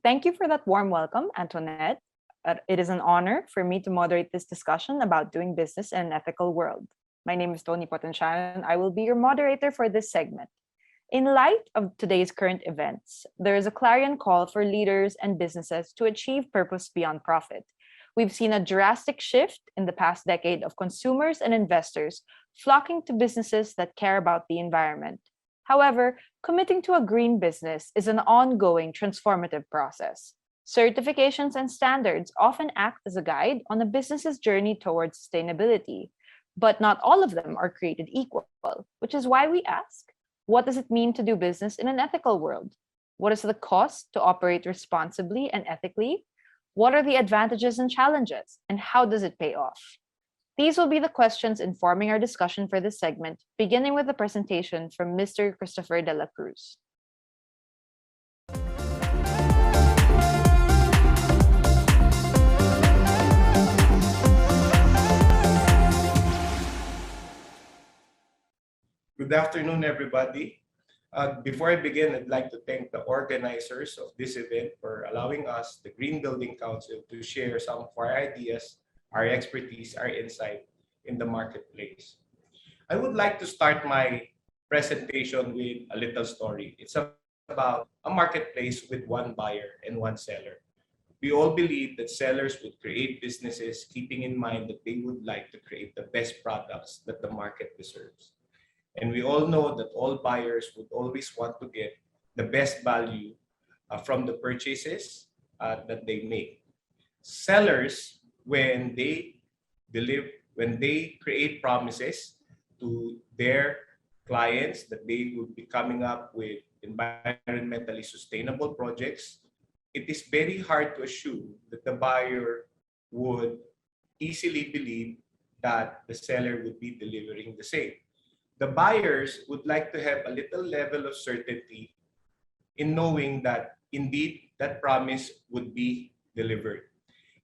Thank you for that warm welcome, Antoinette. It is an honor for me to moderate this discussion about doing business in an ethical world. My name is Tony Potenciano, and I will be your moderator for this segment. In light of today's current events, there is a clarion call for leaders and businesses to achieve purpose beyond profit. We've seen a drastic shift in the past decade of consumers and investors flocking to businesses that care about the environment. However, committing to a green business is an ongoing transformative process. Certifications and standards often act as a guide on a business's journey towards sustainability, but not all of them are created equal, which is why we ask, what does it mean to do business in an ethical world? What is the cost to operate responsibly and ethically? What are the advantages and challenges? And how does it pay off? These will be the questions informing our discussion for this segment, beginning with a presentation from Mr. Christopher de la Cruz. Good afternoon, everybody. Before I begin, I'd like to thank the organizers of this event for allowing us, the Green Building Council, to share some of our ideas, our expertise, our insight in the marketplace. I would like to start my presentation with a little story. It's about a marketplace with one buyer and one seller. We all believe that sellers would create businesses keeping in mind that they would like to create the best products that the market deserves. And we all know that all buyers would always want to get the best value from the purchases that they make. Sellers, when they create promises to their clients that they will be coming up with environmentally sustainable projects, it is very hard to assume that the buyer would easily believe that the seller would be delivering the same. The buyers would like to have a little level of certainty in knowing that indeed that promise would be delivered.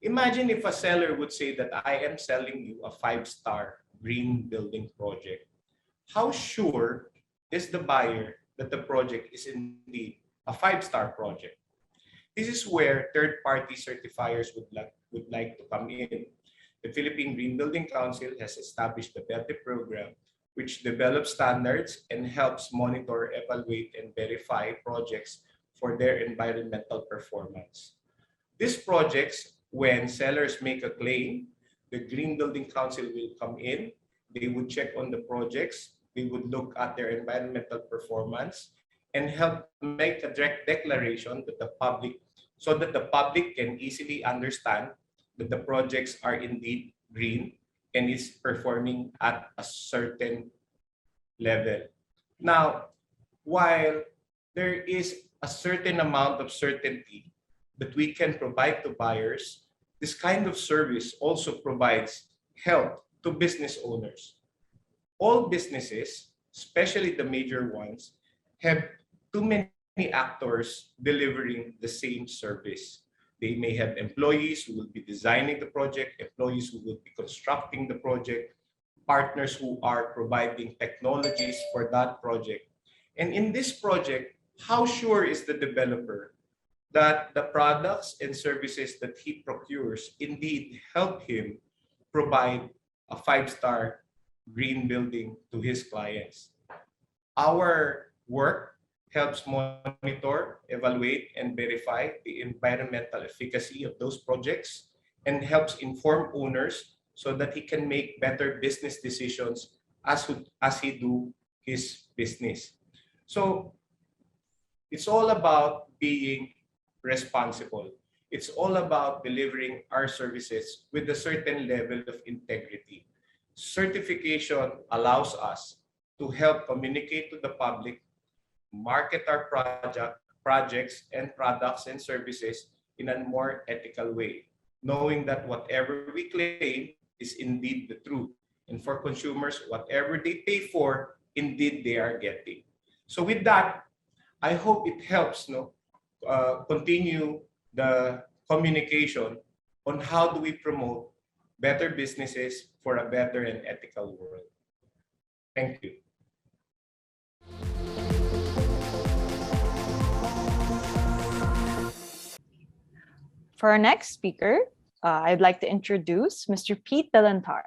Imagine if a seller would say that I am selling you a 5-star green building project. How sure is the buyer that the project is indeed a 5-star project? This is where third-party certifiers would like to come in. The Philippine Green Building Council has established the BELTE program, which develops standards and helps monitor, evaluate, and verify projects for their environmental performance. These projects, when sellers make a claim, the Green Building Council will come in, they would check on the projects, they would look at their environmental performance, and help make a direct declaration that the public, so that the public can easily understand that the projects are indeed green and is performing at a certain level. Now, while there is a certain amount of certainty that we can provide to buyers, this kind of service also provides help to business owners. All businesses, especially the major ones, have too many actors delivering the same service. They may have employees who will be designing the project, employees who will be constructing the project, partners who are providing technologies for that project. And in this project, how sure is the developer that the products and services that he procures indeed help him provide a 5-star green building to his clients? Our work helps monitor, evaluate, and verify the environmental efficacy of those projects and helps inform owners so that he can make better business decisions as he do his business. So it's all about being responsible. It's all about delivering our services with a certain level of integrity. Certification allows us to help communicate to the public, market our projects and products and services in a more ethical way, knowing that whatever we claim is indeed the truth. And for consumers, whatever they pay for, indeed they are getting. So with that, I hope it helps continue the communication on how do we promote better businesses for a better and ethical world. Thank you. For our next speaker, I'd like to introduce Mr. Pete Delantar.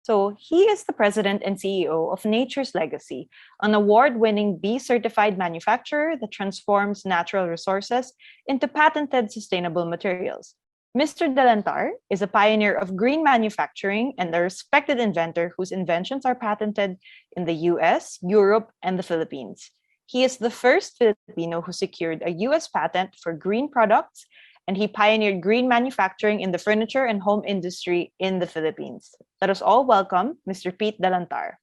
So he is the president and CEO of Nature's Legacy, an award-winning bee-certified manufacturer that transforms natural resources into patented sustainable materials. Mr. Delantar is a pioneer of green manufacturing and a respected inventor whose inventions are patented in the US, Europe, and the Philippines. He is the first Filipino who secured a US patent for green products, and he pioneered green manufacturing in the furniture and home industry in the Philippines. Let us all welcome Mr. Pete Delantar.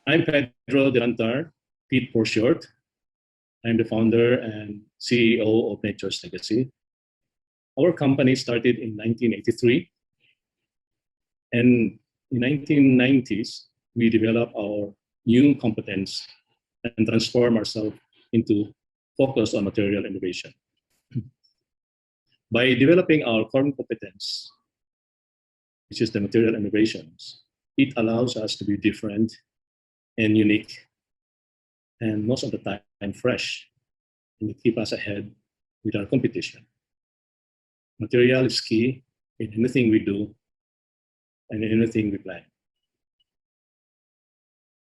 I'm Pedro Delantar, Pete for short. I'm the founder and CEO of Nature's Legacy. Our company started in 1983. And in 1990s, we developed our new competence and transformed ourselves into focus on material innovation. By developing our core competence, which is the material innovations, it allows us to be different and unique, and most of the time fresh, and it keeps us ahead with our competition. Material is key in anything we do and in anything we plan.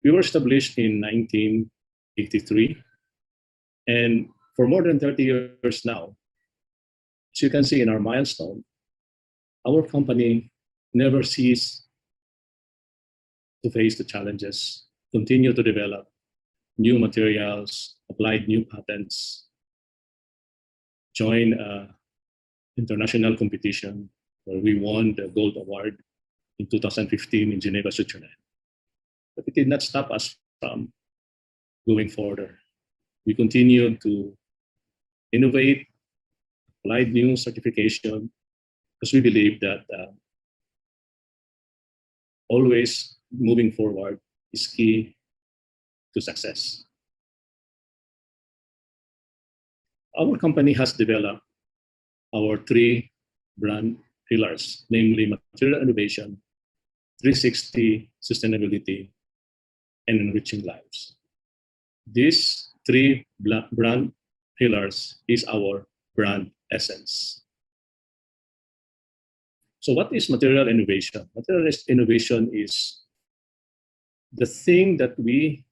We were established in 1983, and for more than 30 years now, as you can see in our milestone, our company never ceases to face the challenges, continue to develop new materials, applied new patents, join international competition where we won the Gold Award in 2015 in Geneva, Switzerland. But it did not stop us from going further. We continued to innovate, applied new certification, because we believe that always moving forward is key to success. Our company has developed our three brand pillars, namely material innovation, 360 sustainability, and enriching lives. These three brand pillars is our brand essence. So what is material innovation? Material innovation is the thing that we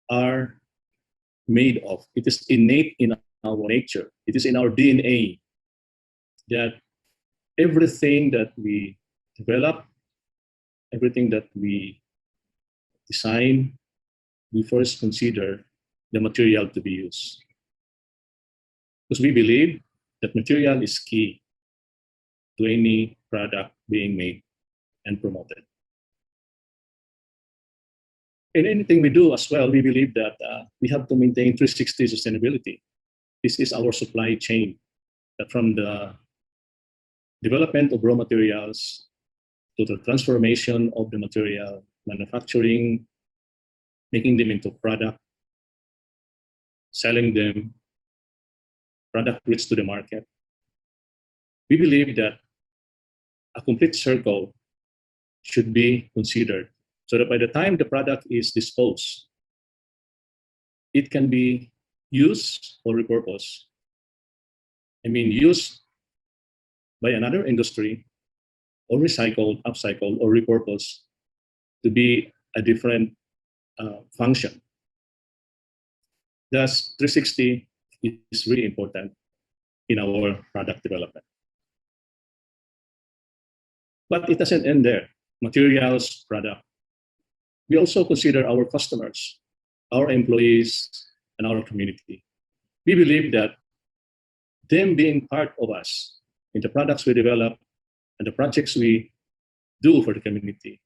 are made of. It is innate in our nature. It is in our DNA that everything that we develop, everything that we design, we first consider the material to be used. Because we believe that material is key to any product being made and promoted. In anything we do as well, we believe that we have to maintain 360 sustainability. This is our supply chain, that from the development of raw materials to the transformation of the material, manufacturing, making them into product, selling them, product reach to the market. We believe that a complete circle should be considered so that by the time the product is disposed, it can be used or repurposed. I mean, used by another industry, or recycled, upcycled, or repurposed to be a different function. Thus, 360 is really important in our product development. But it doesn't end there. Materials, product. We also consider our customers, our employees, and our community. We believe that them being part of us in the products we develop and the projects we do for the community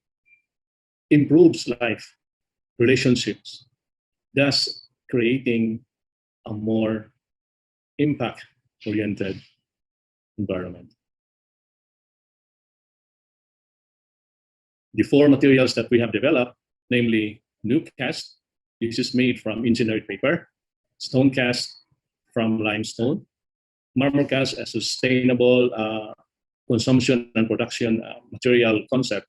improves life, relationships, thus creating a more impact-oriented environment. The four materials that we have developed, namely new cast, this is made from engineered paper, stone cast from limestone, marmor cast, a sustainable consumption and production material concept,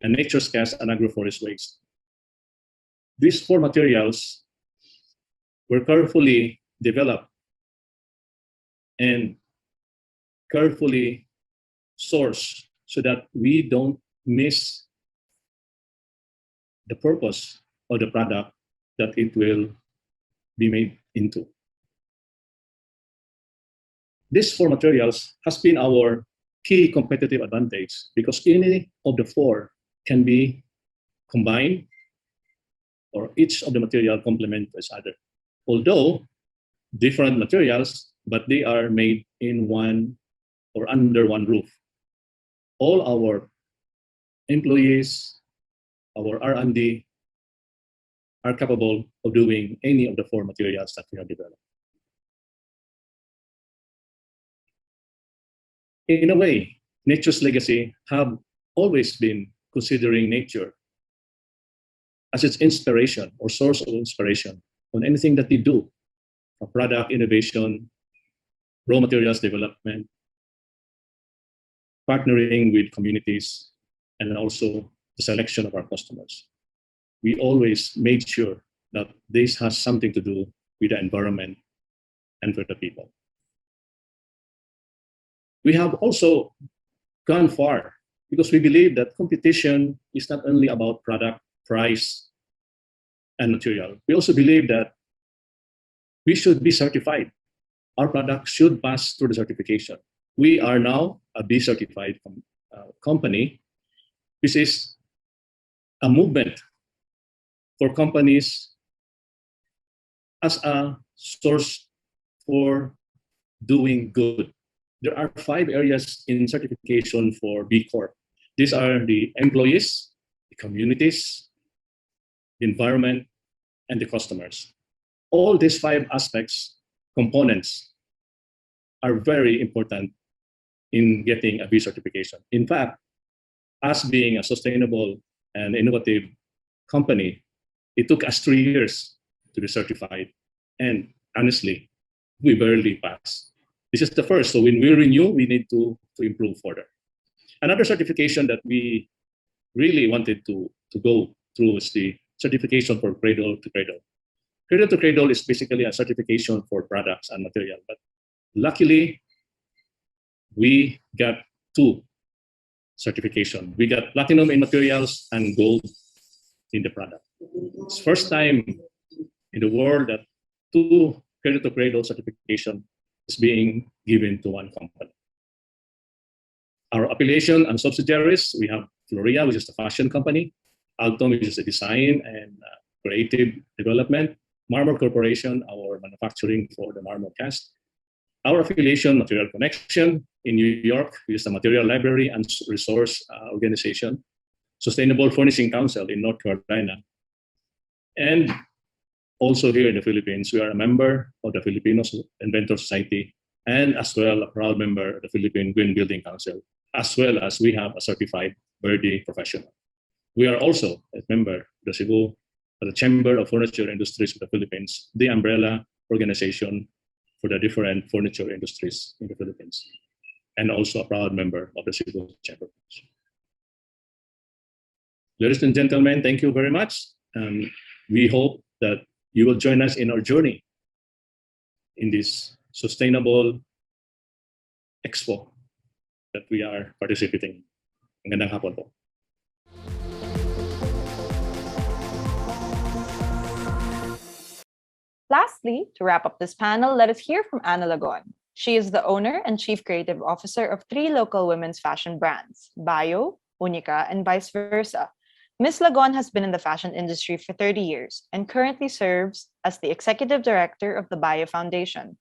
and nature's gas and agroforest waste. These four materials were carefully developed and carefully sourced so that we don't miss the purpose of the product that it will be made into. These four materials has been our key competitive advantage because any of the four can be combined or each of the material complement each other. Although different materials, but they are made in one or under one roof. All our employees, our R&D are capable of doing any of the four materials that we have developed. In a way, nature's legacy have always been considering nature as its inspiration or source of inspiration on anything that they do, from product innovation, raw materials development, partnering with communities, and also the selection of our customers. We always made sure that this has something to do with the environment and with the people. We have also gone far because we believe that competition is not only about product, price, and material. We also believe that we should be certified. Our product should pass through the certification. We are now a B certified company. This is a movement for companies as a source for doing good. There are 5 areas in certification for B Corp. These are the employees, the communities, the environment, and the customers. All these 5 aspects, components, are very important in getting a B certification. In fact, us being a sustainable and innovative company, it took us 3 years to be certified. And honestly, we barely passed. This is the first, so when we renew, we need to improve further. Another certification that we really wanted to go through is the certification for Cradle to Cradle. Cradle to Cradle is basically a certification for products and material, but luckily, we got 2 certifications. We got platinum in materials and gold in the product. It's first time in the world that 2 Cradle to Cradle certification is being given to one company. Our affiliation and subsidiaries, we have Floria, which is the fashion company, Alton, which is the design and creative development, Marmor Corporation, our manufacturing for the Marmor cast, our affiliation, Material Connection in New York, which is the Material Library and Resource Organization, Sustainable Furnishing Council in North Carolina, and also here in the Philippines, we are a member of the Filipino Inventor Society and as well a proud member of the Philippine Green Building Council, as well as we have a certified Verde professional. We are also a member of the Cebu, the Chamber of Furniture Industries of the Philippines, the umbrella organization for the different furniture industries in the Philippines, and also a proud member of the Cebu Chamber. Ladies and gentlemen, thank you very much. We hope that you will join us in our journey in this sustainable expo that we are participating in. Magandang hapon po. Lastly, to wrap up this panel, let us hear from Ana Lagon. She is the owner and chief creative officer of 3 local women's fashion brands, Bio, Unica, and vice versa. Ms. Lagon has been in the fashion industry for 30 years and currently serves as the executive director of the Bio Foundation.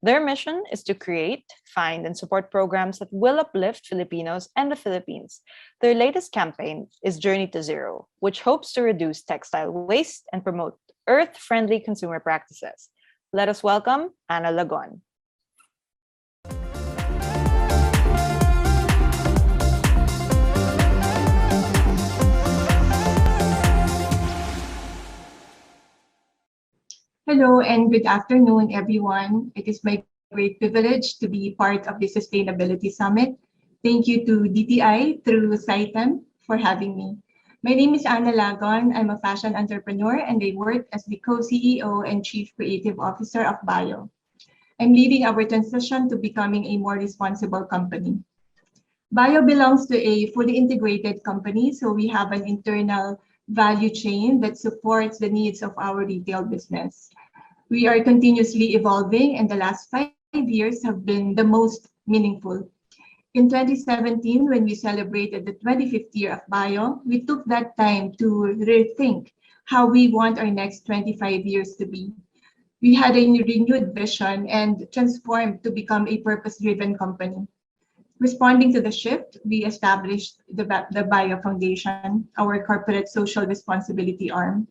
Their mission is to create, find, and support programs that will uplift Filipinos and the Philippines. Their latest campaign is Journey to Zero, which hopes to reduce textile waste and promote earth-friendly consumer practices. Let us welcome Ana Lagon. Hello and good afternoon, everyone. It is my great privilege to be part of the Sustainability Summit. Thank you to DTI through Saitem for having me. My name is Anna Lagon. I'm a fashion entrepreneur and I work as the co-CEO and Chief Creative Officer of Bio. I'm leading our transition to becoming a more responsible company. Bio belongs to a fully integrated company, so we have an internal value chain that supports the needs of our retail business. We are continuously evolving, and the last 5 years have been the most meaningful. In 2017, when we celebrated the 25th year of Bio, we took that time to rethink how we want our next 25 years to be. We had a renewed vision and transformed to become a purpose-driven company. Responding to the shift, we established the Bio Foundation, our corporate social responsibility arm.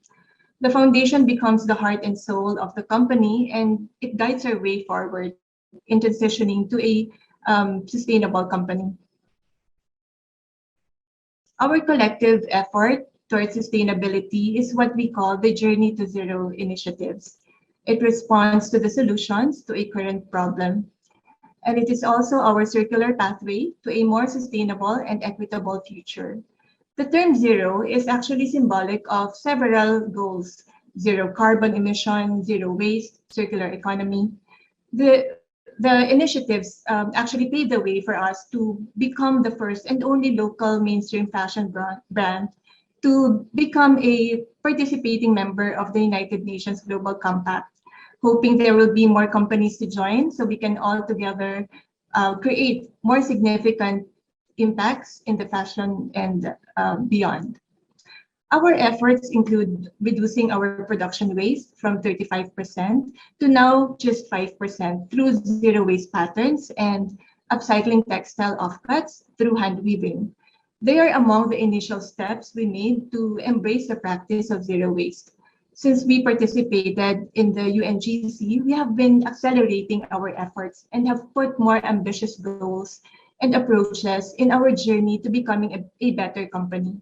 The foundation becomes the heart and soul of the company, and it guides our way forward in transitioning to a sustainable company. Our collective effort towards sustainability is what we call the Journey to Zero initiatives. It responds to the solutions to a current problem. And it is also our circular pathway to a more sustainable and equitable future. The term zero is actually symbolic of several goals: zero carbon emission, zero waste, circular economy. The initiatives actually paved the way for us to become the first and only local mainstream fashion brand to become a participating member of the United Nations Global Compact, hoping there will be more companies to join so we can all together create more significant impacts in the fashion and beyond. Our efforts include reducing our production waste from 35% to now just 5% through zero waste patterns and upcycling textile offcuts through hand weaving. They are among the initial steps we made to embrace the practice of zero waste. Since we participated in the UNGC, we have been accelerating our efforts and have put more ambitious goals and approaches in our journey to becoming a better company.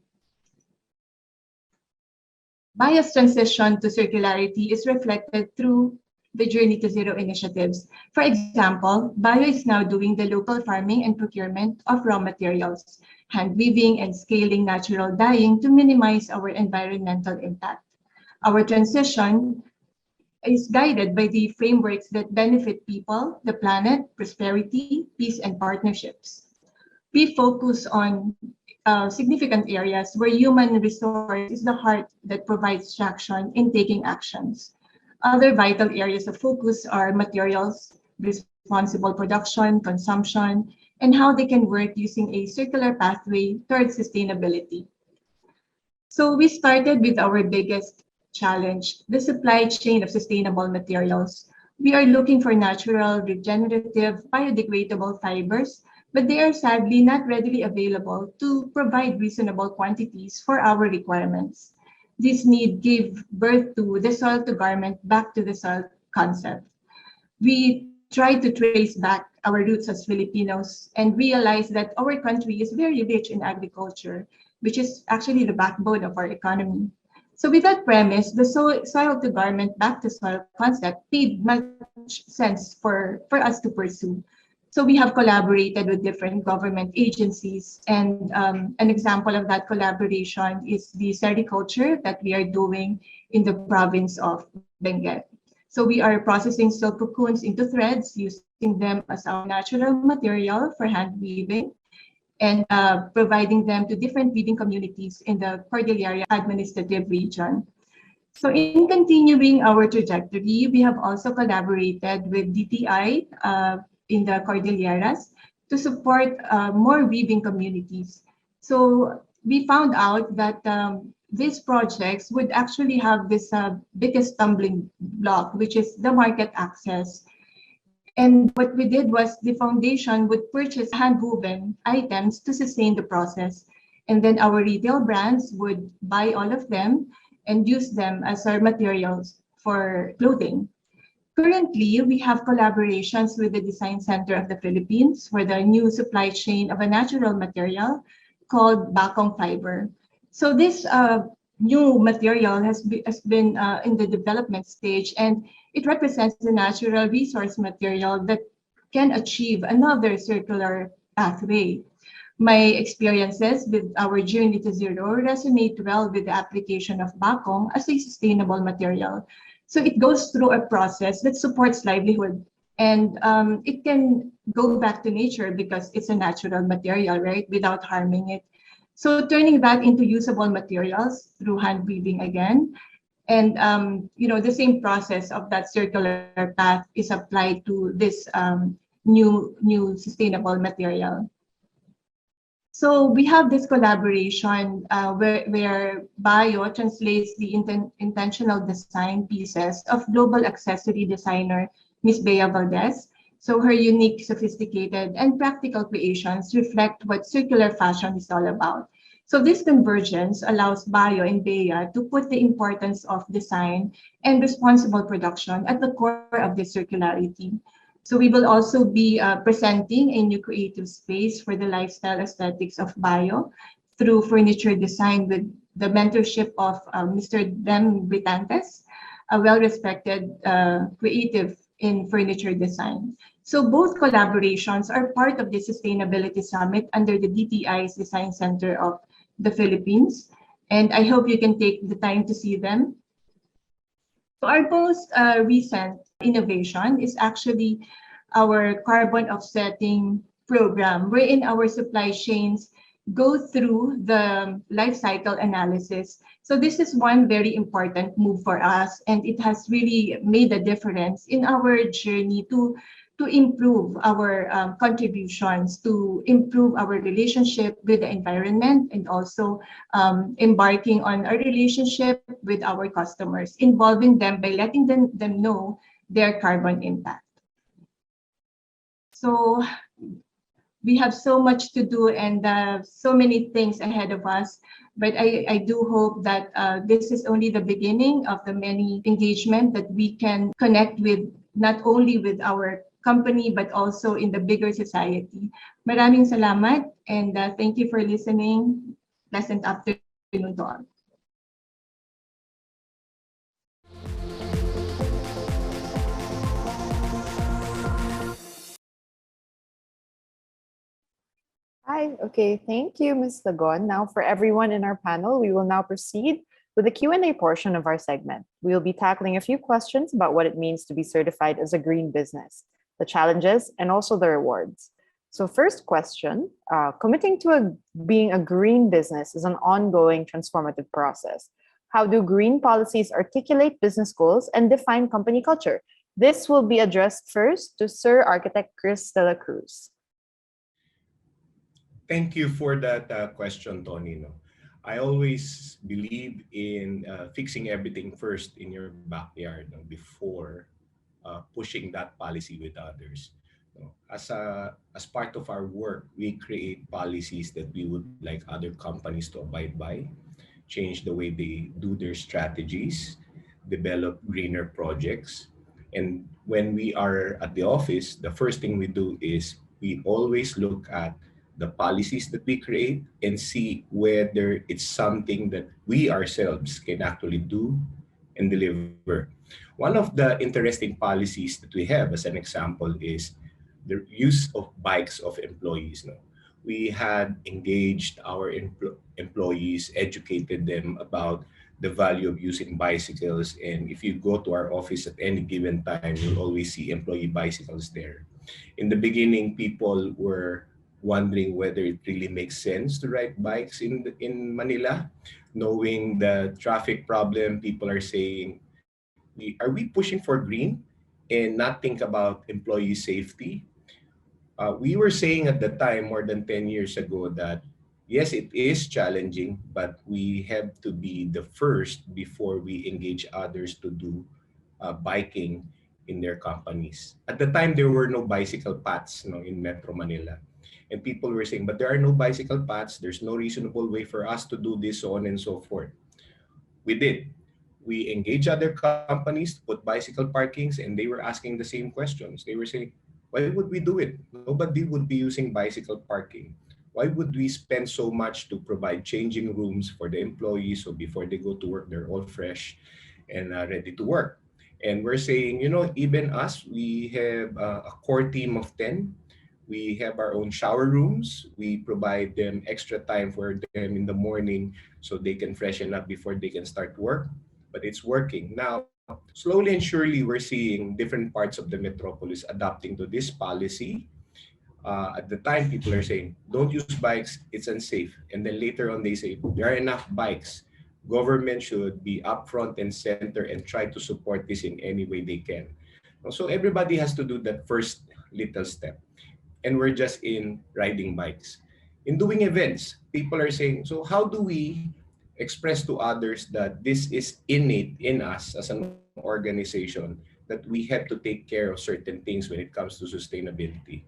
Bio's transition to circularity is reflected through the Journey to Zero initiatives. For example, Bio is now doing the local farming and procurement of raw materials, hand weaving and scaling natural dyeing to minimize our environmental impact. Our transition is guided by the frameworks that benefit people, the planet, prosperity, peace, and partnerships. We focus on significant areas where human resource is the heart that provides traction in taking actions. Other vital areas of focus are materials, responsible production, consumption, and how they can work using a circular pathway towards sustainability. So we started with our biggest challenge, the supply chain of sustainable materials. We are looking for natural, regenerative, biodegradable fibers, but they are sadly not readily available to provide reasonable quantities for our requirements. This need gave birth to the soil to garment, back to the soil concept. We tried to trace back our roots as Filipinos and realized that our country is very rich in agriculture, which is actually the backbone of our economy. So with that premise, the soil to garment, back to soil concept made much sense for us to pursue. So we have collaborated with different government agencies, and an example of that collaboration is the sericulture that we are doing in the province of Benguet. So we are processing silk cocoons into threads, using them as our natural material for hand weaving, and providing them to different weaving communities in the Cordillera Administrative Region. So in continuing our trajectory, we have also collaborated with DTI in the Cordilleras to support more weaving communities. So we found out that these projects would actually have this biggest stumbling block, which is the market access. And what we did was the foundation would purchase hand-woven items to sustain the process. And then our retail brands would buy all of them and use them as our materials for clothing. Currently, we have collaborations with the Design Center of the Philippines for the new supply chain of a natural material called bakong fiber. So this new material has been in the development stage, and it represents the natural resource material that can achieve another circular pathway. My experiences with our journey to zero resonate well with the application of bakong as a sustainable material. So it goes through a process that supports livelihood, and it can go back to nature because it's a natural material, right, without harming it. So turning that into usable materials through hand weaving again, and the same process of that circular path is applied to this new sustainable material. So we have this collaboration where Bio translates the intentional design pieces of global accessory designer Miss Bea Valdez. So her unique, sophisticated, and practical creations reflect what circular fashion is all about. So this convergence allows Bio and Bea to put the importance of design and responsible production at the core of the circularity. So we will also be presenting a new creative space for the lifestyle aesthetics of Bio through furniture design with the mentorship of Mr. Dem Britantes, a well-respected creative in furniture design. So both collaborations are part of the Sustainability Summit under the DTI's Design Center of the Philippines. And I hope you can take the time to see them. So our most recent innovation is actually our carbon offsetting program, wherein our supply chains go through the life cycle analysis. So this is one very important move for us, and it has really made a difference in our journey to improve our contributions, to improve our relationship with the environment, and also embarking on a relationship with our customers, involving them by letting them know their carbon impact. So we have so much to do and so many things ahead of us. But I do hope that this is only the beginning of the many engagement that we can connect with, not only with our company, but also in the bigger society. Maraming salamat, and thank you for listening. Pleasant afternoon to all. Hi. Okay. Thank you, Ms. Lagon. Now, for everyone in our panel, we will now proceed with the Q&A portion of our segment. We will be tackling a few questions about what it means to be certified as a green business, the challenges, and also the rewards. So first question, committing to being a green business is an ongoing transformative process. How do green policies articulate business goals and define company culture? This will be addressed first to Sir Architect Cruz de la Cruz. Thank you for that question, Tony. No? I always believe in fixing everything first in your backyard before pushing that policy with others. As part of our work, we create policies that we would like other companies to abide by, change the way they do their strategies, develop greener projects. And when we are at the office, the first thing we do is we always look at the policies that we create and see whether it's something that we ourselves can actually do and deliver. One of the interesting policies that we have, as an example, is the use of bikes of employees. No? We had engaged our employees, educated them about the value of using bicycles. And if you go to our office at any given time, you'll always see employee bicycles there. In the beginning, people were wondering whether it really makes sense to ride bikes in Manila, knowing the traffic problem. People are saying, are we pushing for green and not think about employee safety? We were saying at the time, more than 10 years ago, that yes, it is challenging, but we have to be the first before we engage others to do biking in their companies. At the time, there were no bicycle paths in Metro Manila. And people were saying, but there are no bicycle paths. There's no reasonable way for us to do this, so on and so forth. We did. We engaged other companies to put bicycle parkings, and they were asking the same questions. They were saying, why would we do it? Nobody would be using bicycle parking. Why would we spend so much to provide changing rooms for the employees so before they go to work, they're all fresh and ready to work? And we're saying, even us, we have a core team of 10. We have our own shower rooms. We provide them extra time for them in the morning so they can freshen up before they can start work. But it's working. Now, slowly and surely, we're seeing different parts of the metropolis adapting to this policy. At the time, people are saying, don't use bikes, it's unsafe. And then later on, they say, there are enough bikes. Government should be upfront and center and try to support this in any way they can. So everybody has to do that first little step. And we're just in riding bikes. In doing events, people are saying, so how do we express to others that this is innate in us as an organization, that we have to take care of certain things when it comes to sustainability?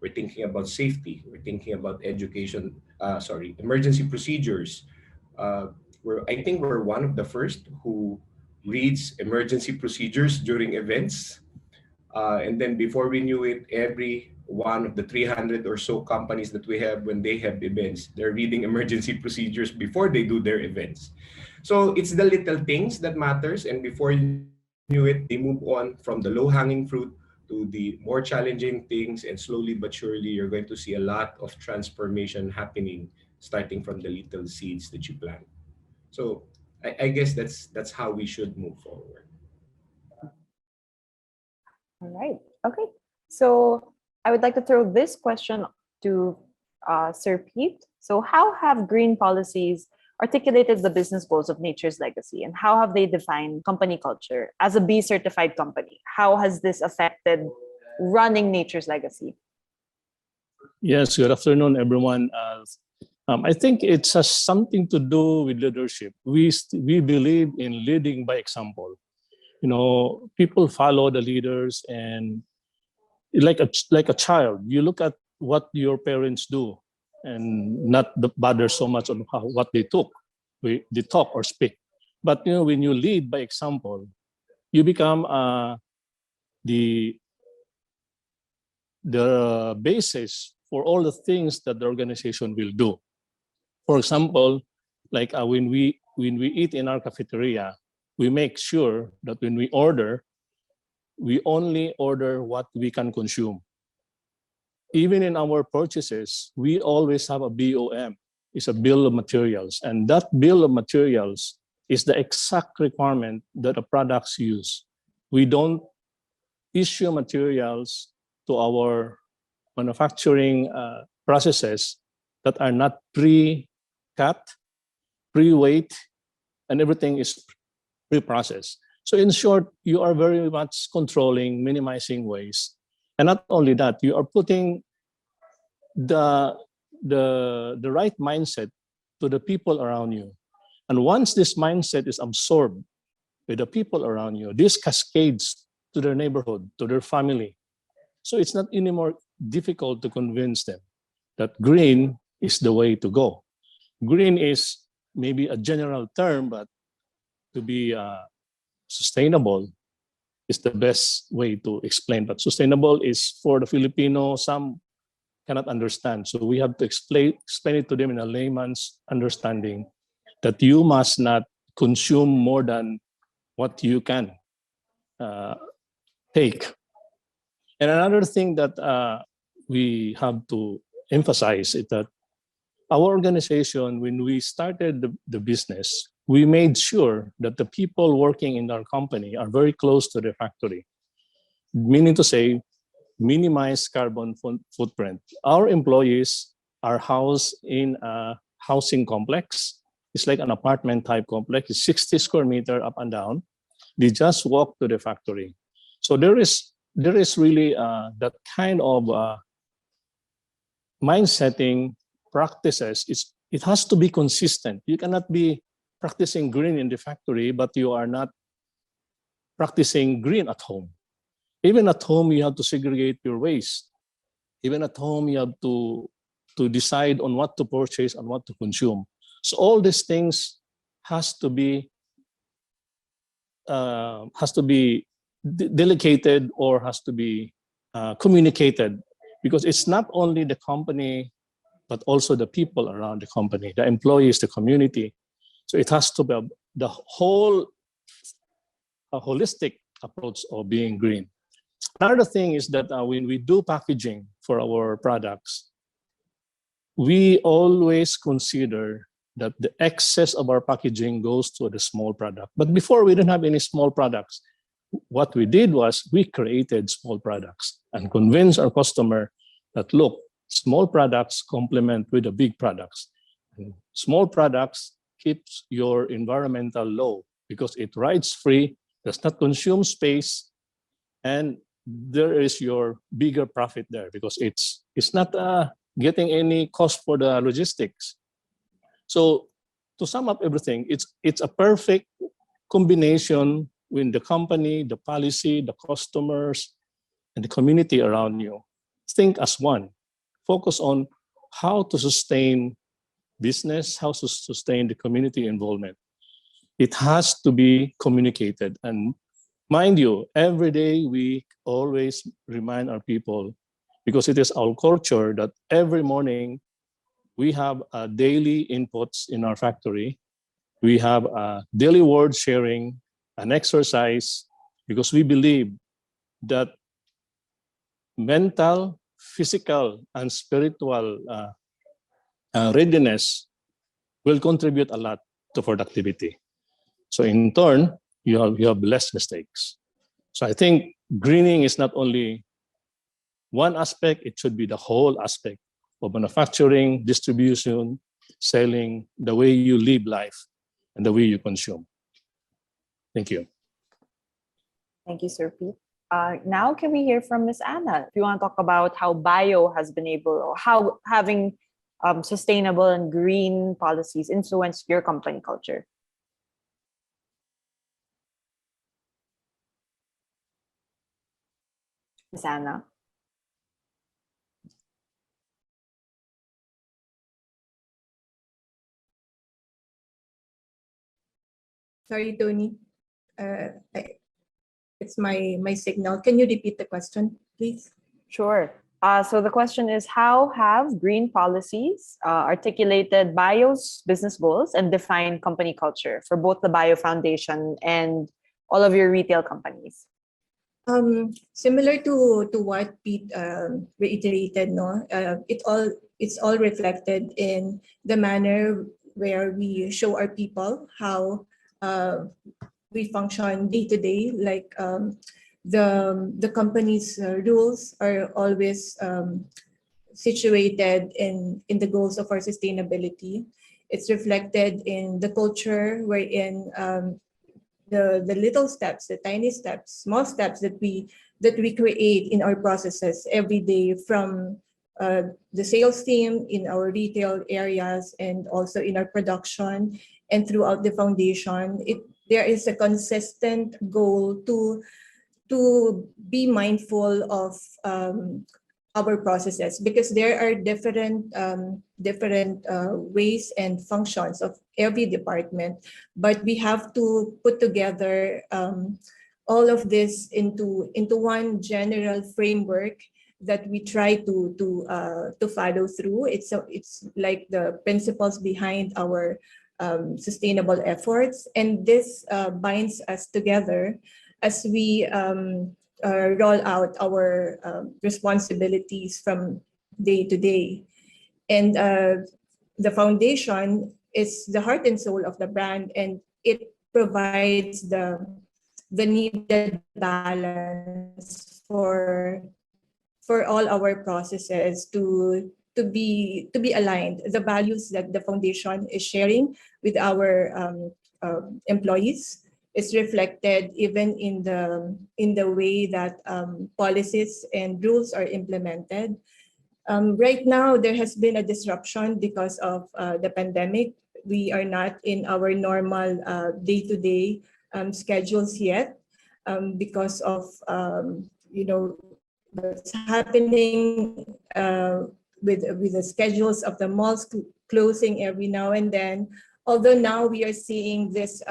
We're thinking about safety. We're thinking about education, emergency procedures. I think we're one of the first who reads emergency procedures during events. And then before we knew it, every one of the 300 or so companies that we have, when they have events, they're reading emergency procedures before they do their events. So it's the little things that matters. And before you knew it, they move on from the low-hanging fruit to the more challenging things. And slowly but surely, you're going to see a lot of transformation happening, starting from the little seeds that you plant. So I guess that's how we should move forward. All right. Okay. So I would like to throw this question to Sir Pete. So how have green policies articulated the business goals of Nature's Legacy, and how have they defined company culture as a B certified company? How has this affected running Nature's Legacy? Yes, good afternoon, everyone. I think it has something to do with leadership. We believe in leading by example. You know, people follow the leaders, and like a child, you look at what your parents do, and not bother so much on what they talk or speak. But when you lead by example, you become the basis for all the things that the organization will do. For example, like when we eat in our cafeteria, we make sure that when we order, we only order what we can consume. Even in our purchases, we always have a BOM. It's a bill of materials. And that bill of materials is the exact requirement that the products use. We don't issue materials to our manufacturing processes that are not pre-cut, pre-weighed, and everything is pre-processed. So in short, you are very much controlling, minimizing waste. And not only that, you are putting the right mindset to the people around you. And once this mindset is absorbed by the people around you, this cascades to their neighborhood, to their family. So it's not anymore difficult to convince them that green is the way to go. Green is maybe a general term, but to be sustainable is the best way to explain. But sustainable is, for the Filipino, some cannot understand. So we have to explain it to them in a layman's understanding, that you must not consume more than what you can take. And another thing that we have to emphasize is that our organization, when we started the business, we made sure that the people working in our company are very close to the factory, meaning to say, minimize carbon footprint. Our employees are housed in a housing complex. It's like an apartment type complex. It's 60 square meter up and down. They just walk to the factory. So there is really that kind of mind-setting practices. It has to be consistent. You cannot be practicing green in the factory, but you are not practicing green at home. Even at home, you have to segregate your waste. Even at home, you have to decide on what to purchase and what to consume. So all these things has to be delegated, or has to be communicated, because it's not only the company, but also the people around the company, the employees, the community. So it has to be the whole holistic approach of being green. Another thing is that when we do packaging for our products, we always consider that the excess of our packaging goes to the small product. But before, we didn't have any small products. What we did was we created small products and convinced our customer that, look, small products complement with the big products. And small products keeps your environmental low because it rides free, does not consume space, and there is your bigger profit there because it's not getting any cost for the logistics. So to sum up everything, it's a perfect combination when the company, the policy, the customers, and the community around you think as one. Focus on how to sustain business, how to sustain the community involvement. It has to be communicated. And mind you, every day we always remind our people, because it is our culture that every morning we have daily inputs in our factory. We have a daily word sharing, an exercise, because we believe that mental, physical, and spiritual readiness will contribute a lot to productivity. So in turn, you have less mistakes. So I think greening is not only one aspect, it should be the whole aspect of manufacturing, distribution, selling, the way you live life, and the way you consume. Thank you. Thank you, Sir Pete. Now can we hear from Ms. Anna? If you want to talk about how bio has been able, or how having sustainable and green policies influenced your company culture. Ms. Anna. Sorry, Tony. It's my signal. Can you repeat the question, please? Sure. So the question is, how have green policies articulated BIO's business goals and defined company culture for both the BIO Foundation and all of your retail companies? Similar to what Pete reiterated, no, it's all reflected in the manner where we show our people how we function day to day. Like the company's rules are always situated in the goals of our sustainability. It's reflected in the culture wherein the little steps, the tiny steps, small steps that we create in our processes every day, from the sales team in our retail areas and also in our production and throughout the foundation. There is a consistent goal to be mindful of our processes, because there are different ways and functions of every department, but we have to put together all of this into one general framework that we try to follow through. It's like the principles behind our sustainable efforts, and this binds us together as we roll out our responsibilities from day to day. And the foundation is the heart and soul of the brand, and it provides the needed balance for all our processes to be aligned. The values that the foundation is sharing with our employees is reflected even in the way that policies and rules are implemented. Right now, there has been a disruption because of the pandemic. We are not in our normal day-to-day schedules yet because of what's happening with the schedules of the malls closing every now and then. Although now we are seeing this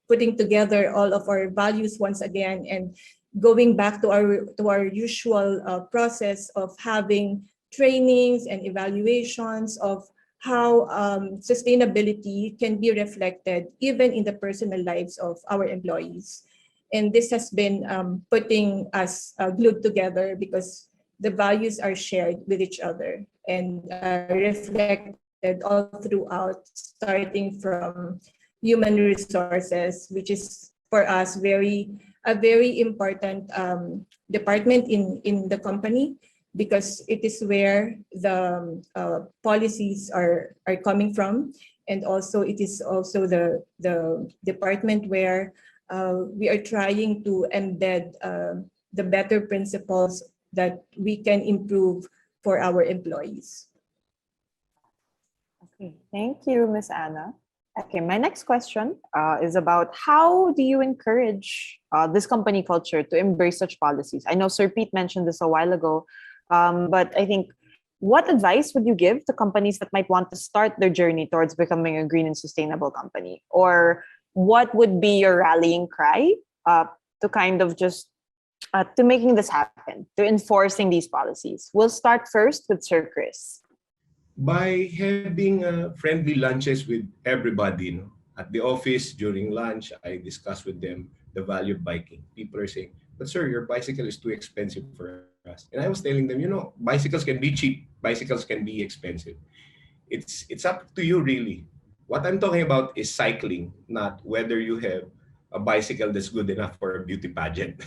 putting together all of our values once again and going back to our usual process of having trainings and evaluations of how sustainability can be reflected even in the personal lives of our employees. And this has been putting us glued together because the values are shared with each other and reflected all throughout, starting from human resources, which is for us a very important department in the company, because it is where the policies are coming from, and also it is also the department where we are trying to embed the better principles that we can improve for our employees. Okay, thank you, Miss Anna. Okay, my next question is about how do you encourage this company culture to embrace such policies? I know Sir Pete mentioned this a while ago, but I think what advice would you give to companies that might want to start their journey towards becoming a green and sustainable company? Or what would be your rallying cry to kind of just to making this happen, to enforcing these policies? We'll start first with Sir Chris. By having friendly lunches with everybody, at the office during lunch, I discuss with them the value of biking. People are saying, but sir, your bicycle is too expensive for us. And I was telling them, bicycles can be cheap, bicycles can be expensive. It's up to you really. What I'm talking about is cycling, not whether you have a bicycle that's good enough for a beauty pageant.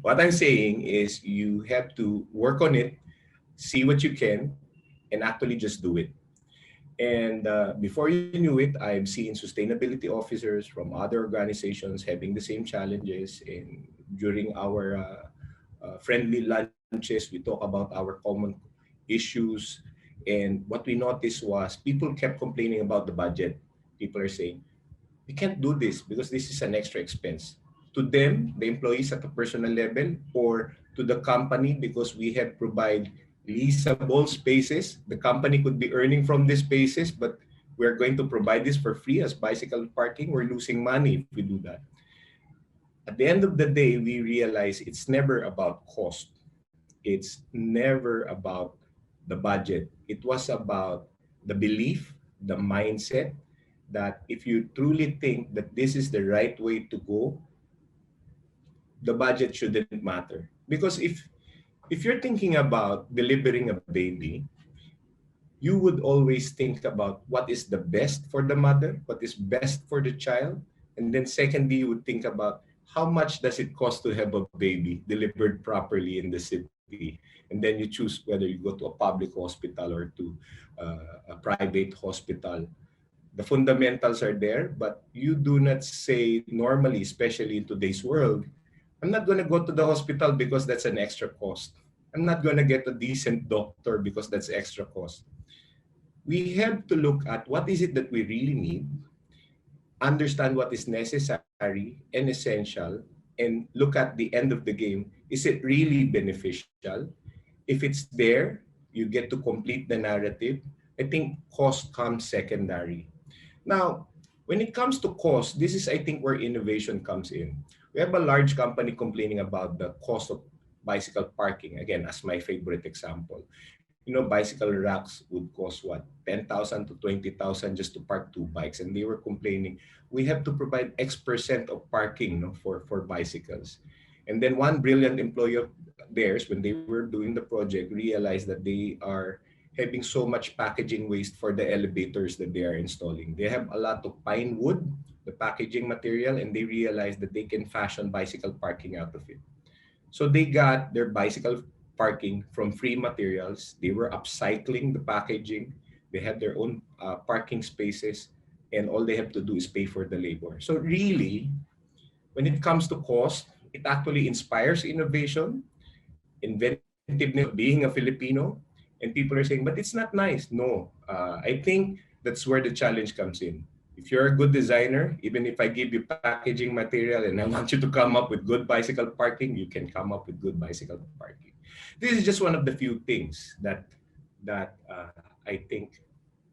What I'm saying is you have to work on it, see what you can, and actually just do it. And before you knew it, I've seen sustainability officers from other organizations having the same challenges. And during our friendly lunches, we talk about our common issues. And what we noticed was people kept complaining about the budget. People are saying, we can't do this because this is an extra expense. To them, the employees at a personal level, or to the company because we have provide leasable spaces. The company could be earning from these spaces, but we're going to provide this for free as bicycle parking. We're losing money if we do that. At the end of the day, we realize it's never about cost. It's never about the budget. It was about the belief, the mindset that if you truly think that this is the right way to go, the budget shouldn't matter. Because if you're thinking about delivering a baby, you would always think about what is the best for the mother, what is best for the child. And then secondly, you would think about how much does it cost to have a baby delivered properly in the city. And then you choose whether you go to a public hospital or to a private hospital. The fundamentals are there, but you do not say normally, especially in today's world, I'm not going to go to the hospital because that's an extra cost. I'm not going to get a decent doctor because that's extra cost. We have to look at what is it that we really need, understand what is necessary and essential, and look at the end of the game. Is it really beneficial? If it's there, you get to complete the narrative. I think cost comes secondary. Now, when it comes to cost, this is, I think, where innovation comes in. We have a large company complaining about the cost of bicycle parking, again, as my favorite example. Bicycle racks would cost what, 10,000 to 20,000 just to park two bikes. And they were complaining, we have to provide X% of parking for bicycles. And then one brilliant employee of theirs, when they were doing the project, realized that they are having so much packaging waste for the elevators that they are installing. They have a lot of pine wood, the packaging material, and they realized that they can fashion bicycle parking out of it. So they got their bicycle parking from free materials. They were upcycling the packaging. They have their own parking spaces, and all they have to do is pay for the labor. So really, when it comes to cost, it actually inspires innovation, inventiveness, being a Filipino. And people are saying, but it's not nice. No, I think that's where the challenge comes in. If you're a good designer, even if I give you packaging material and I want you to come up with good bicycle parking, you can come up with good bicycle parking. This is just one of the few things that I think,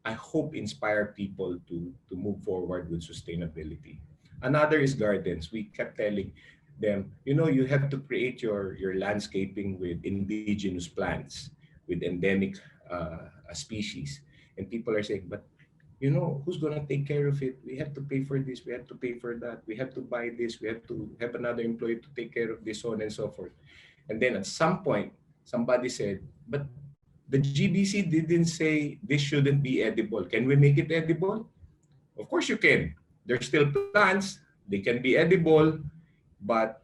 I hope inspire people to move forward with sustainability. Another is gardens. We kept telling them, you have to create your landscaping with indigenous plants, with endemic species. And people are saying, but you know, who's going to take care of it? We have to pay for this, we have to pay for that, we have to buy this, we have to have another employee to take care of this, so on and so forth. And then at some point, somebody said, but the GBC didn't say this shouldn't be edible. Can we make it edible? Of course you can. There's still plants, they can be edible, but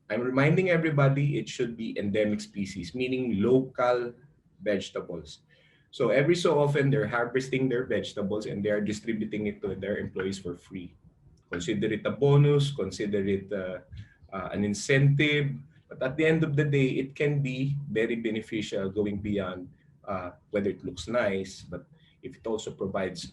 I'm reminding everybody it should be endemic species, meaning local vegetables. So every so often they're harvesting their vegetables and they are distributing it to their employees for free. Consider it a bonus, consider it an incentive. But at the end of the day, it can be very beneficial going beyond whether it looks nice, but if it also provides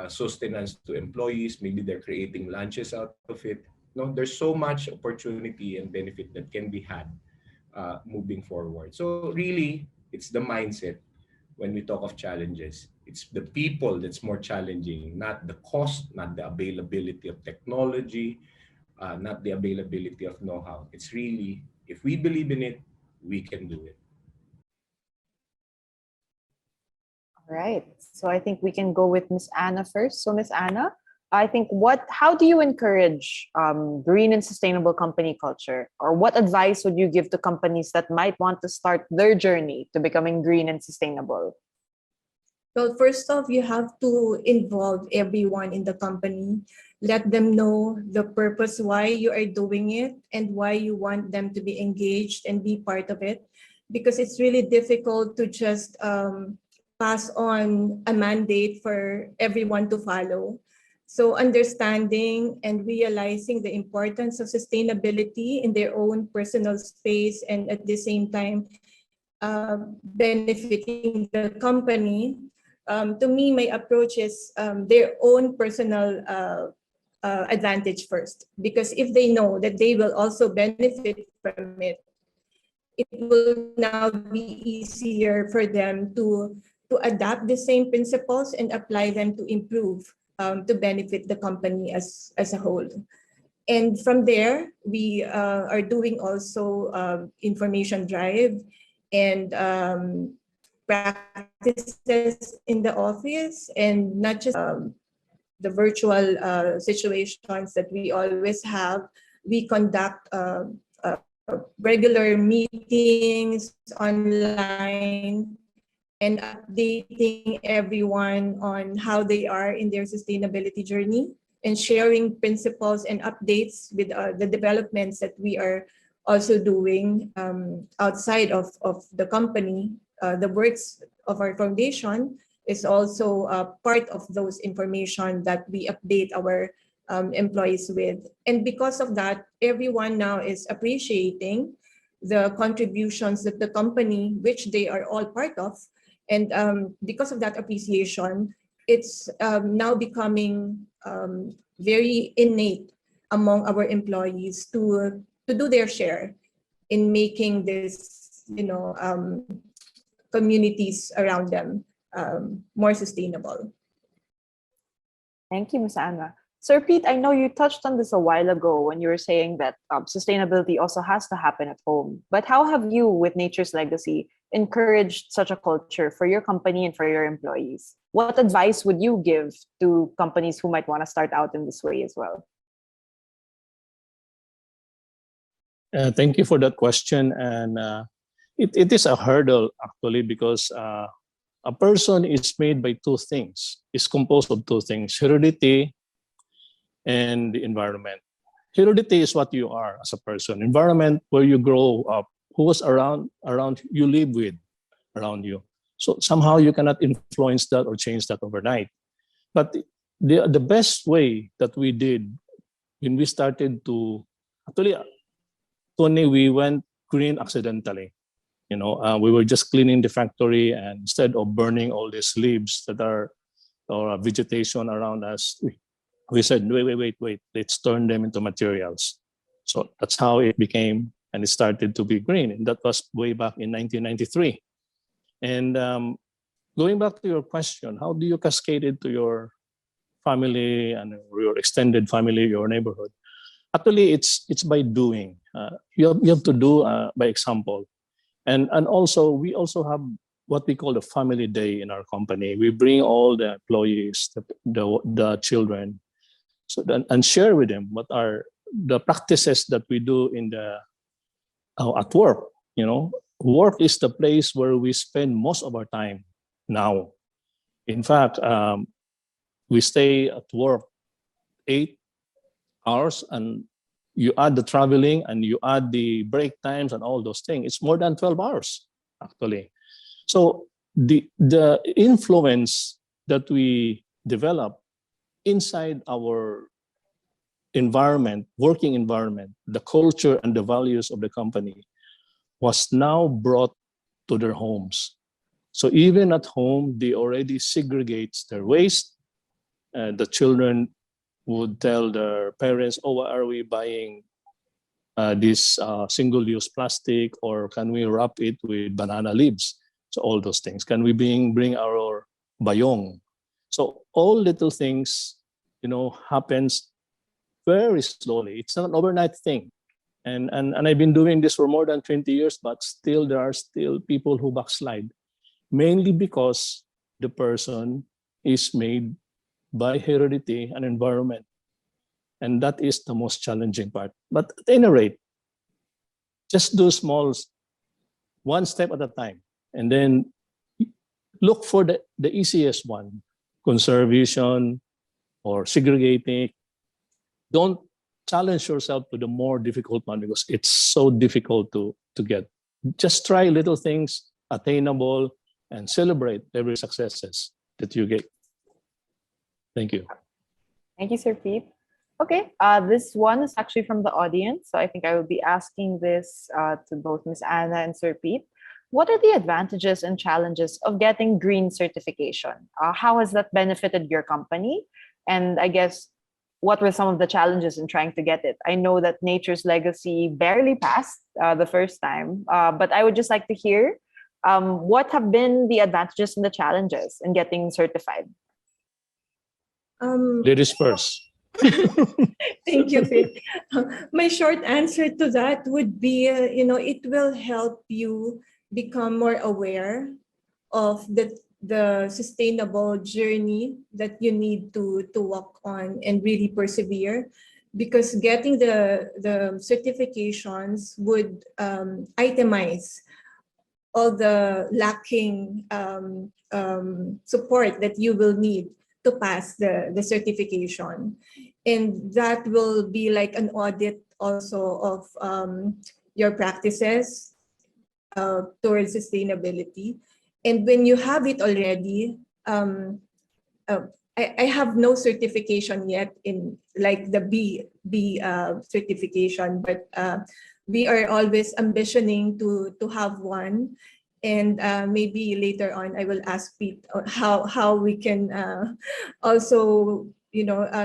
sustenance to employees, maybe they're creating lunches out of it. No, there's so much opportunity and benefit that can be had moving forward. So really, it's the mindset when we talk of challenges. It's the people that's more challenging, not the cost, not the availability of technology, not the availability of know-how. It's really, if we believe in it, we can do it. All right. So I think we can go with Miss Anna first. So Miss Anna, I think how do you encourage green and sustainable company culture? Or what advice would you give to companies that might want to start their journey to becoming green and sustainable? Well, first off, you have to involve everyone in the company. Let them know the purpose why you are doing it and why you want them to be engaged and be part of it. Because it's really difficult to just pass on a mandate for everyone to follow. So understanding and realizing the importance of sustainability in their own personal space and at the same time benefiting the company. To me, my approach is their own personal advantage first. Because if they know that they will also benefit from it will now be easier for them to adapt the same principles and apply them to improve, to benefit the company as a whole. And from there, we are doing also information drive and practices in the office, and not just the virtual situations that we always have. We conduct regular meetings online and updating everyone on how they are in their sustainability journey and sharing principles and updates with the developments that we are also doing outside of the company. The works of our foundation is also part of those information that we update our employees with. And because of that, everyone now is appreciating the contributions that the company, which they are all part of, and because of that appreciation, it's now becoming very innate among our employees to do their share in making this, communities around them more sustainable. Thank you, Ms. Anna. Sir Pete, I know you touched on this a while ago when you were saying that sustainability also has to happen at home. But how have you, with Nature's Legacy, encouraged such a culture for your company and for your employees? What advice would you give to companies who might want to start out in this way as well? Thank you for that question. And it is a hurdle, actually, because a person is made by two things, is composed of two things: heredity and the environment. Heredity is what you are as a person. Environment, where you grow up, who was around you, live with around you. So somehow you cannot influence that or change that overnight. But the best way that we did when we started to, actually, Tony, we went green accidentally. We were just cleaning the factory, and instead of burning all these leaves that are or vegetation around us, we said, wait, let's turn them into materials. So that's how it became, and it started to be green. And that was way back in 1993. And going back to your question, how do you cascade it to your family and your extended family, your neighborhood? Actually, it's by doing. You have to do by example. And also, we also have what we call the family day in our company. We bring all the employees, the children, so then, and share with them what are the practices that we do in the at work. You know, work is the place where we spend most of our time now. In fact, we stay at work 8 hours, and you add the traveling and you add the break times and all those things, it's more than 12 hours actually. So the influence that we develop inside our environment, working environment, the culture and the values of the company was now brought to their homes. So even at home, they already segregate their waste. The children would tell their parents, oh, why are we buying this single-use plastic, or can we wrap it with banana leaves? So all those things. Can we bring our bayong? So all little things, you know, happens very slowly. It's not an overnight thing. And I've been doing this for more than 20 years, but still there are still people who backslide, mainly because the person is made by heredity and environment. And that is the most challenging part. But at any rate, just do small, one step at a time, and then look for the easiest one, conservation or segregating. Don't challenge yourself to the more difficult one because it's so difficult to get. Just try little things, attainable, and celebrate every successes that you get. Thank you. Thank you, Sir Pete. Okay, this one is actually from the audience. So I think I will be asking this to both Ms. Anna and Sir Pete. What are the advantages and challenges of getting green certification? How has that benefited your company? And I guess, what were some of the challenges in trying to get it? I know that Nature's Legacy barely passed the first time, but I would just like to hear what have been the advantages and the challenges in getting certified? Ladies first. Thank you, Pete. My short answer to that would be, it will help you become more aware of the sustainable journey that you need to walk on and really persevere, because getting the certifications would itemize all the lacking support that you will need to pass the certification. And that will be like an audit also of your practices towards sustainability. And when you have it already, I have no certification yet in like the B certification, but we are always ambitioning to have one. And maybe later on, I will ask Pete how we can also,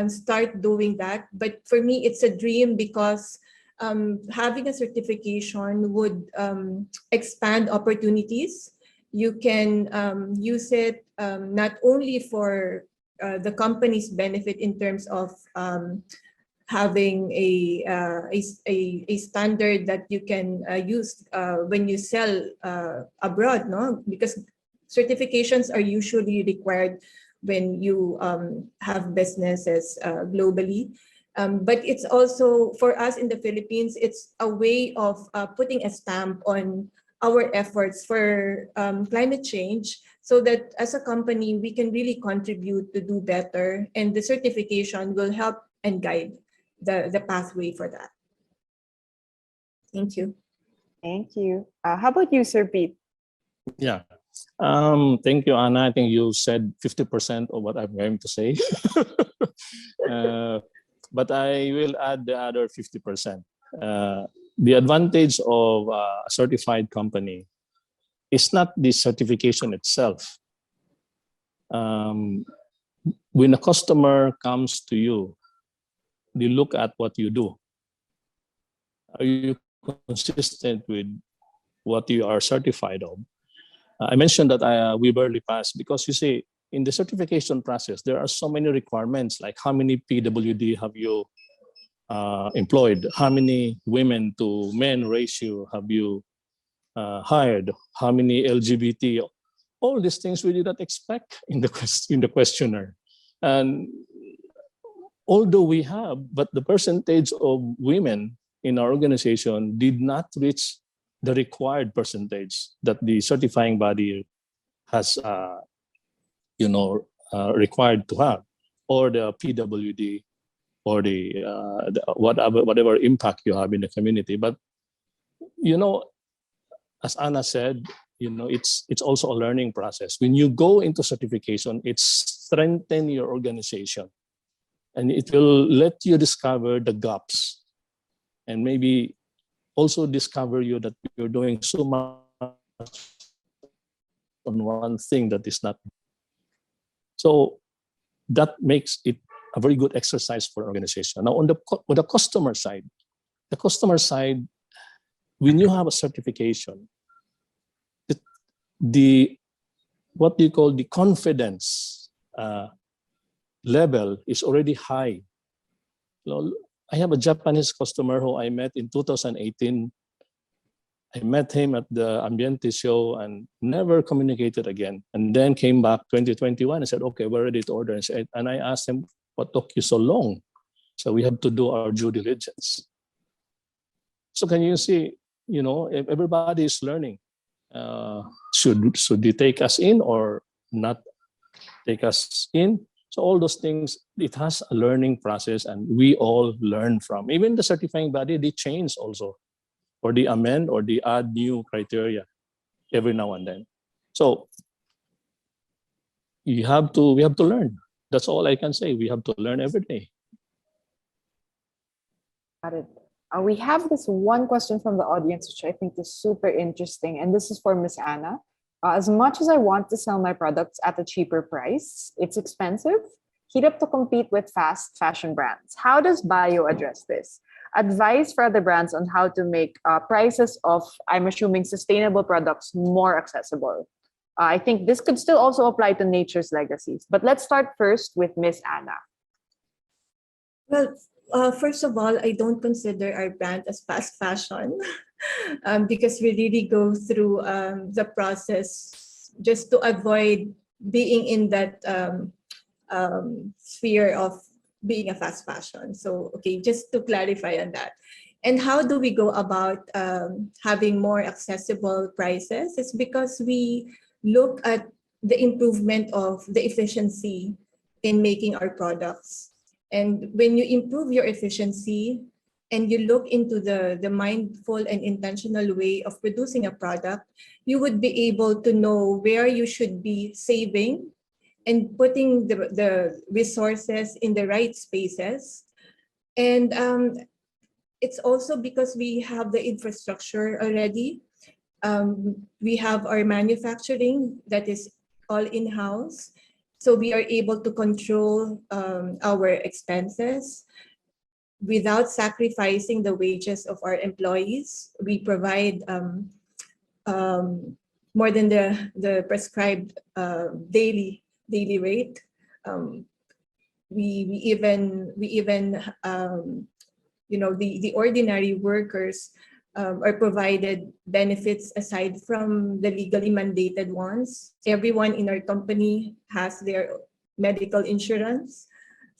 start doing that. But for me, it's a dream because having a certification would expand opportunities. You can use it not only for the company's benefit in terms of having a standard that you can use when you sell abroad, no? Because certifications are usually required when you have businesses globally. But it's also, for us in the Philippines, it's a way of putting a stamp on our efforts for climate change, so that as a company, we can really contribute to do better, and the certification will help and guide the pathway for that. Thank you. Thank you. How about you, Sir Pete? Yeah. Thank you, Anna. I think you said 50% of what I'm going to say. But I will add the other 50%. The advantage of a certified company is not the certification itself. When a customer comes to you, they look at what you do. Are you consistent with what you are certified of? I mentioned that we barely passed because, you see, in the certification process, there are so many requirements, like how many PWD have you employed? How many women to men ratio have you hired? How many LGBT all these things we did not expect in the questionnaire. And although we have, but the percentage of women in our organization did not reach the required percentage that the certifying body has, required to have, or the PWD, or the whatever impact you have in the community. But as Anna said, it's also a learning process. When you go into certification, it strengthens your organization, and it will let you discover the gaps, and maybe also discover you that you're doing so much on one thing that is not. So that makes it a very good exercise for organization. Now on the customer side, when you have a certification, the what you call the confidence level is already high. I have a Japanese customer who I met in 2018. I met him at the Ambiente show and never communicated again. And then came back 2021 and said, okay, we're ready to order. And I asked him, what took you so long? So we have to do our due diligence. So can you see, if everybody is learning, should they take us in or not take us in? So all those things, it has a learning process, and we all learn from. Even the certifying body, they change also, or they amend, or they add new criteria every now and then. So we have to learn. That's all I can say. We have to learn every day. Got it. We have this one question from the audience, which I think is super interesting. And this is for Miss Anna. As much as I want to sell my products at a cheaper price, it's expensive, heat up to compete with fast fashion brands. How does Bio address this? Advice for other brands on how to make prices of, I'm assuming, sustainable products more accessible. I think this could still also apply to Nature's Legacies. But let's start first with Miss Anna. Well, first of all, I don't consider our brand as fast fashion because we really go through the process just to avoid being in that sphere of being a fast fashion. So, okay, just to clarify on that. And how do we go about having more accessible prices? It's because we look at the improvement of the efficiency in making our products. And when you improve your efficiency and you look into the mindful and intentional way of producing a product, you would be able to know where you should be saving and putting the resources in the right spaces. And it's also because we have the infrastructure already. We have our manufacturing that is all in-house. So we are able to control our expenses without sacrificing the wages of our employees. We provide more than the prescribed daily rate. We even the ordinary workers are provided benefits aside from the legally mandated ones. Everyone in our company has their medical insurance,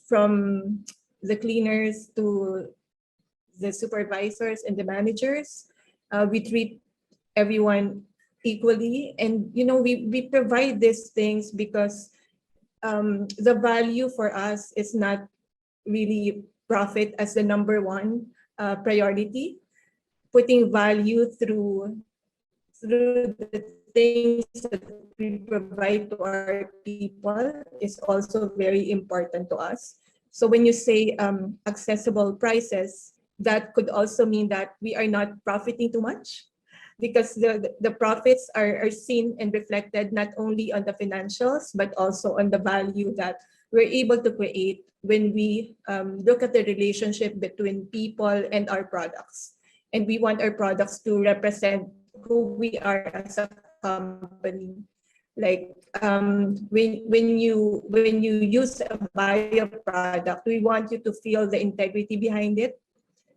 from the cleaners to the supervisors and the managers. We treat everyone equally, and we provide these things because the value for us is not really profit as the number one priority. Putting value through the things that we provide to our people is also very important to us. So when you say accessible prices, that could also mean that we are not profiting too much, because the profits are seen and reflected not only on the financials, but also on the value that we're able to create when we look at the relationship between people and our products. And we want our products to represent who we are as a company. Like when you use a bio product, we want you to feel the integrity behind it.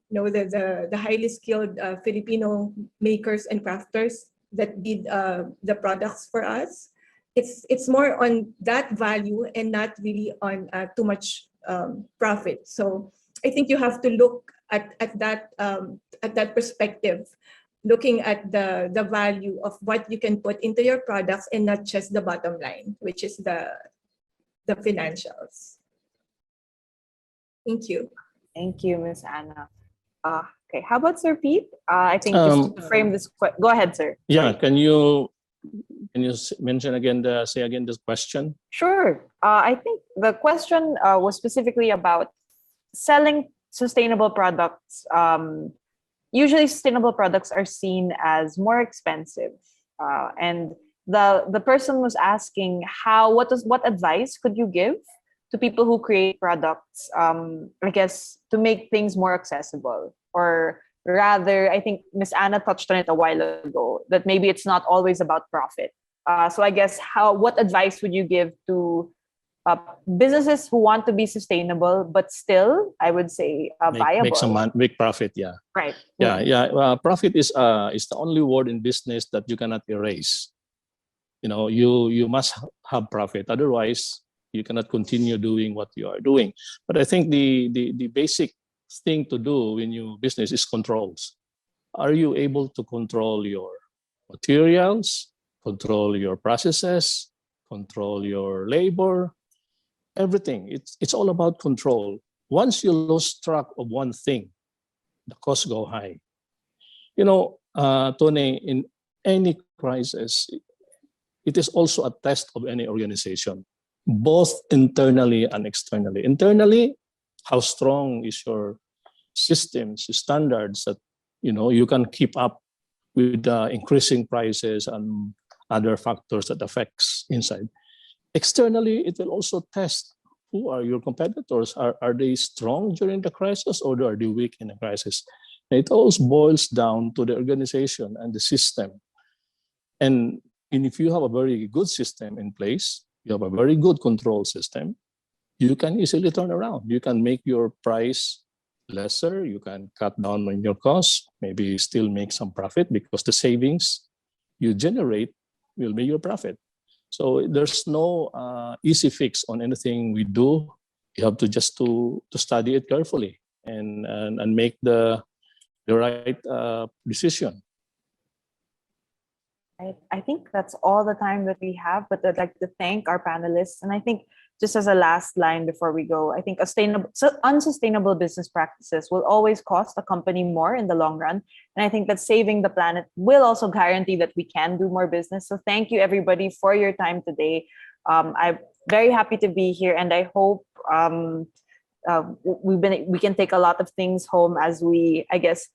The highly skilled Filipino makers and crafters that did the products for us. it's more on that value and not really on too much profit. So I think you have to look at that perspective, looking at the value of what you can put into your products and not just the bottom line, which is the financials. Thank you. Thank you, Miss Anna. Okay, how about Sir Pete? I think just to frame this, go ahead, sir. Yeah, can you mention again say again this question? Sure. I think the question was specifically about selling sustainable products. Usually, sustainable products are seen as more expensive, and the person was asking what advice could you give to people who create products, I guess, to make things more accessible, or rather, I think Miss Anna touched on it a while ago, that maybe it's not always about profit. So I guess what advice would you give to businesses who want to be sustainable, but still, I would say, viable? Make some make profit, yeah. Right. Yeah. Profit is the only word in business that you cannot erase. You must have profit. Otherwise, you cannot continue doing what you are doing. But I think the basic thing to do in your business is controls. Are you able to control your materials, control your processes, control your labor, everything? It's all about control. Once you lose track of one thing, the costs go high. Tony, in any crisis, it is also a test of any organization, both internally and externally. Internally, how strong is your systems, standards that you can keep up with increasing prices and other factors that affects inside. Externally, it will also test who are your competitors. Are they strong during the crisis, or are they weak in the crisis? And it all boils down to the organization and the system. And if you have a very good system in place, you have a very good control system, you can easily turn around. You can make your price lesser. You can cut down on your costs, maybe still make some profit, because the savings you generate will be your profit. So there's no easy fix on anything we do. You have to just to study it carefully and make the right decision. I think that's all the time that we have, but I'd like to thank our panelists. And I think just as a last line before we go, I think unsustainable business practices will always cost a company more in the long run. And I think that saving the planet will also guarantee that we can do more business. So thank you, everybody, for your time today. I'm very happy to be here, and I hope we can take a lot of things home as we, I guess,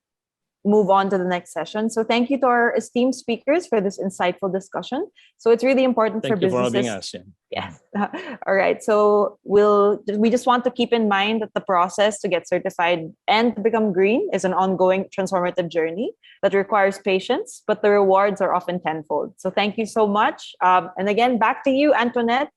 move on to the next session. So thank you to our esteemed speakers for this insightful discussion. So it's really important for businesses. Thank you for having us. Yes. All right. So we just want to keep in mind that the process to get certified and to become green is an ongoing transformative journey that requires patience, but the rewards are often tenfold. So thank you so much. And again, back to you, Antoinette.